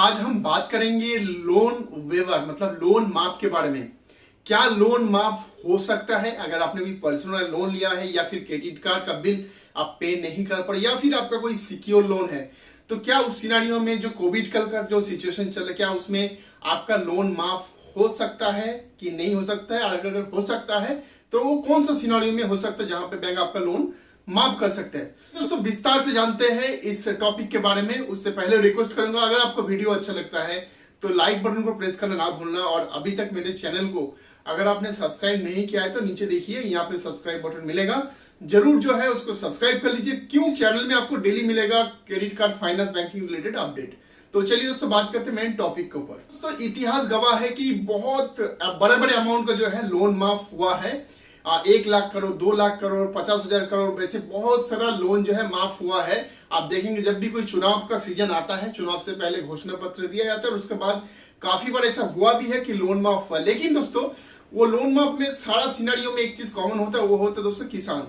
आज हम बात करेंगे लोन वेवर मतलब लोन माफ के बारे में। क्या लोन माफ हो सकता है अगर आपने कोई पर्सनल लोन लिया है या फिर क्रेडिट कार्ड का बिल आप पे नहीं कर पा रहे या फिर आपका कोई सिक्योर लोन है, तो क्या उस सिनेरियो में जो कोविड कल का जो सिचुएशन चल रहा है क्या उसमें आपका लोन माफ हो सकता है कि नहीं हो सकता है। और अगर हो सकता है तो वो कौन सा सिनेरियो में हो सकता है जहां पे बैंक आपका लोन माफ कर सकते हैं। दोस्तों विस्तार से जानते हैं इस टॉपिक के बारे में। उससे पहले रिक्वेस्ट करूंगा, अगर आपको वीडियो अच्छा लगता है तो लाइक बटन को प्रेस करना ना भूलना। और अभी तक मेरे चैनल को अगर आपने सब्सक्राइब नहीं किया है तो नीचे देखिए यहाँ पे सब्सक्राइब बटन मिलेगा, जरूर जो है उसको सब्सक्राइब कर लीजिए। क्यों, चैनल में आपको डेली मिलेगा credit card, finance, banking related update. तो चलिए दोस्तों बात करते हैं मेन टॉपिक के ऊपर। दोस्तों इतिहास गवाह है कि बहुत बड़े बड़े अमाउंट का जो है लोन माफ हुआ है। 1 लाख करोड़, 2 लाख करोड़, 50,000 करोड़, वैसे बहुत सारा लोन जो है माफ हुआ है। आप देखेंगे जब भी कोई चुनाव का सीजन आता है, चुनाव से पहले घोषणा पत्र दिया जाता है और उसके बाद काफी बार ऐसा हुआ भी है कि लोन माफ हुआ। लेकिन दोस्तों वो लोन माफ में सारा सिनेरियो में एक चीज कॉमन होता है, वो होता है दोस्तों किसान।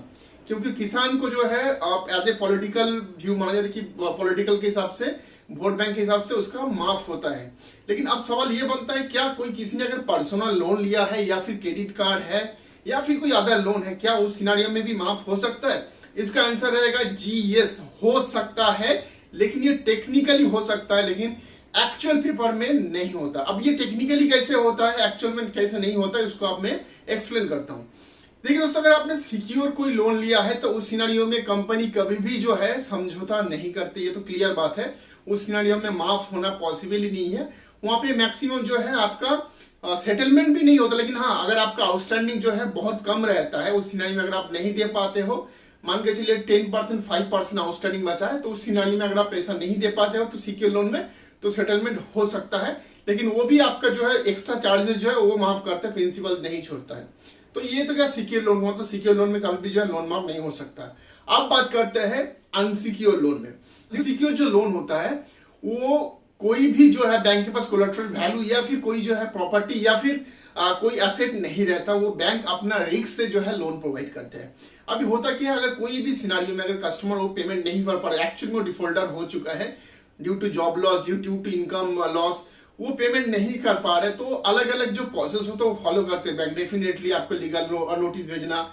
क्योंकि किसान को जो है एज ए पॉलिटिकल व्यू माना जाता है कि पॉलिटिकल के हिसाब से, वोट बैंक के हिसाब से उसका माफ होता है। लेकिन अब सवाल ये बनता है, क्या कोई किसी ने अगर पर्सनल लोन लिया है या फिर क्रेडिट कार्ड है या फिर कोई अदर लोन है, क्या उस सिनेरियो में भी माफ हो सकता है? इसका आंसर रहेगा जी यस, हो सकता है। लेकिन ये टेक्निकली हो सकता है, लेकिन एक्चुअल पेपर में नहीं होता। अब ये टेक्निकली कैसे होता है, एक्चुअल में कैसे नहीं होता है, उसको अब मैं एक्सप्लेन करता हूं। देखिए दोस्तों, अगर आपने सिक्योर कोई लोन लिया है तो उस सिनेरियो में कंपनी कभी भी जो है समझौता नहीं करती, ये तो क्लियर बात है। उस सिनेरियो में माफ होना पॉसिबल ही नहीं है। वहां पे मैक्सिमम जो है आपका सेटलमेंट भी नहीं होता। लेकिन हाँ, अगर आपका आउटस्टैंडिंग जो है बहुत कम रहता है, उस सिनेरियो में अगर आप नहीं दे पाते हो, मान के चलिए 10%, 5% आउटस्टैंडिंग बचा है, तो उस सिनेरियो में अगर आप पैसा नहीं दे पाते हो तो सिक्योर लोन में तो सेटलमेंट हो सकता है। लेकिन वो भी आपका जो है एक्स्ट्रा चार्जेस जो है वो माफ करता है, प्रिंसिपल नहीं छोड़ता है। तो ये तो क्या सिक्योर लोन हुआ, तो सिक्योर लोन में कभी भी जो है लोन माफ नहीं हो सकता। अब बात करते हैं अनसिक्योर लोन में। सिक्योर जो लोन होता है वो कोई भी जो है बैंक के पास कोलेटरल वैल्यू या फिर कोई जो है प्रॉपर्टी या फिर कोई एसेट नहीं रहता, वो बैंक अपना रिस्क से जो है लोन प्रोवाइड करते हैं। अभी होता क्या है, अगर कोई भी सिनेरियो में अगर कस्टमर वो पेमेंट नहीं कर पा रहा, एक्चुअली वो डिफॉल्टर हो चुका है due to job loss, due to income loss, वो पेमेंट नहीं कर पा रहे, तो अलग अलग जो प्रोसेस होता है वो फॉलो करते हैं बैंक। डेफिनेटली आपको लीगल नोटिस भेजना,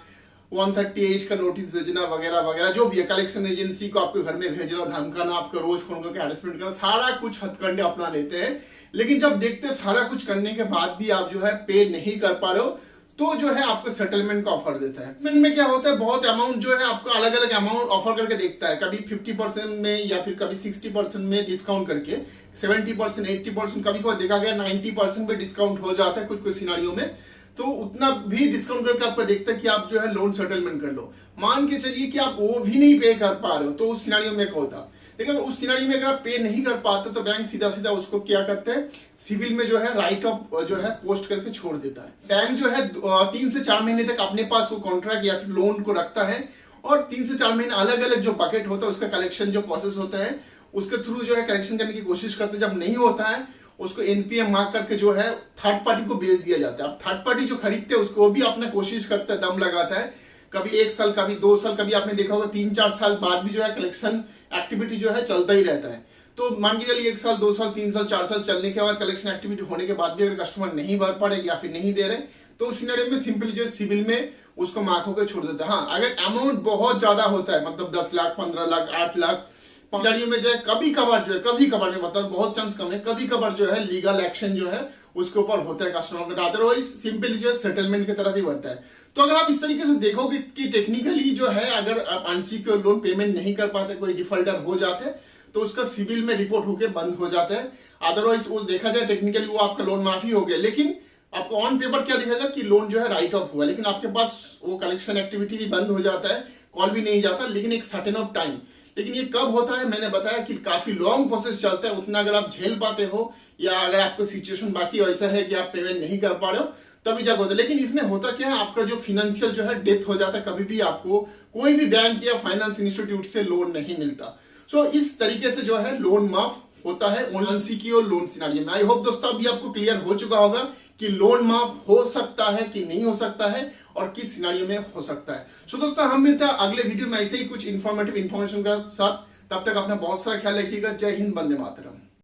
138 का नोटिस भेजना वगैरह वगैरह, जो भी है, कलेक्शन एजेंसी को आपके घर में भेजना, धमकाना, आपको रोज फोन करके हैरेसमेंट करना, सारा कुछ हथकंडे अपना लेते हैं। लेकिन जब देखते हैं सारा कुछ करने के बाद भी आप जो है पे नहीं कर पा रहे हो, तो जो है आपको सेटलमेंट का ऑफर देता है। सेटलमेंट में क्या होता है, बहुत अमाउंट जो है आपको अलग अलग अमाउंट ऑफर करके देखता है। कभी 50% में या फिर कभी 60% में डिस्काउंट करके, 70%, 80%, कभी कभी देखा गया 90% पे डिस्काउंट हो जाता है कुछ कुछ सिनेरियो में। तो उतना भी डिस्काउंट करके आपको देखता है कि आप जो है लोन सेटलमेंट कर लो। मान के चलिए कि आप वो भी नहीं पे कर पा रहे हो, तो उस सिनेरियो में क्या होता है, लेकिन उस सिनेरियो में अगर आप पे नहीं कर पाते तो बैंक सीधा सीधा उसको क्या करते हैं, सिविल में जो है राइट ऑफ जो है पोस्ट करके छोड़ देता है। बैंक जो है 3 से 4 महीने तक अपने पास वो कॉन्ट्रैक्ट या फिर लोन को रखता है और 3 से 4 महीने अलग अलग जो बकेट होता है उसका कलेक्शन जो प्रोसेस होता है उसके थ्रू जो है कलेक्शन करने की कोशिश करते हैं। जब नहीं होता है उसको एनपीएम मार्क करके जो है थर्ड पार्टी को बेच दिया जाता है। अब थर्ड पार्टी जो खरीदते हैं उसको भी अपना कोशिश करता है, दम लगाता है। कभी 1 साल, कभी 2 साल, कभी आपने देखा होगा 3-4 साल बाद भी जो है कलेक्शन एक्टिविटी जो है चलता ही रहता है। तो मान के चलिए 1 साल, 2 साल, 3 साल, 4 साल चलने के बाद कलेक्शन एक्टिविटी होने के बाद भी अगर कस्टमर नहीं भर पा रहे या फिर नहीं दे रहे, तो उस सिनेरियो में सिंपली जो है सिविल में उसको मार्क होकर छोड़ देता है। हाँ, अगर अमाउंट बहुत ज्यादा होता है, मतलब 10 लाख, 15 लाख, 8 लाख, सिनेरियो में जो है कभी कभार जो है, कभी कभार में मतलब बहुत चांस कम है, कभी कभार जो है लीगल एक्शन जो है उसके ऊपर होता है कस्टमर का। अदरवाइज सिंपली जो है सेटलमेंट की तरफ ही बढ़ता है। तो अगर आप इस तरीके से देखोगे कि टेक्निकली जो है अगर आप अनसिक्योर लोन पेमेंट नहीं कर पाते, कोई डिफॉल्टर हो जाते, तो उसका सिविल में रिपोर्ट होकर बंद हो जाता है। अदरवाइज वो देखा जाए टेक्निकली वो आपका लोन माफी हो गया, लेकिन आपको ऑन पेपर क्या दिखेगा कि लोन जो है राइट ऑफ हुआ, लेकिन आपके पास वो कलेक्शन एक्टिविटी भी बंद हो जाता है, कॉल भी नहीं जाता, लेकिन एक सर्टेन ऑफ टाइम। लेकिन ये कब होता है, मैंने बताया कि काफी लॉन्ग प्रोसेस चलता है। उतना अगर आप झेल पाते हो या अगर आपको सिचुएशन बाकी ऐसा है कि आप पेमेंट नहीं कर पा रहे हो, तभी जाकर होता है। लेकिन इसमें होता क्या है, आपका जो फाइनेंशियल जो है डेथ हो जाता है, कभी भी आपको कोई भी बैंक या फाइनेंस इंस्टीट्यूट से लोन नहीं मिलता। सो इस तरीके से जो है लोन माफ होता है अनसिक्योर लोन सिनेरियो में। आई होप दोस्तों अभी आपको क्लियर हो चुका होगा कि लोन माफ हो सकता है कि नहीं हो सकता है और किस सिनेरियो में हो सकता है। सो दोस्तों हम मिलते हैं अगले वीडियो में ऐसे ही कुछ इंफॉर्मेटिव इन्फॉर्मेशन के साथ। तब तक अपना बहुत सारा ख्याल रखिएगा। जय हिंद, वंदे मातरम।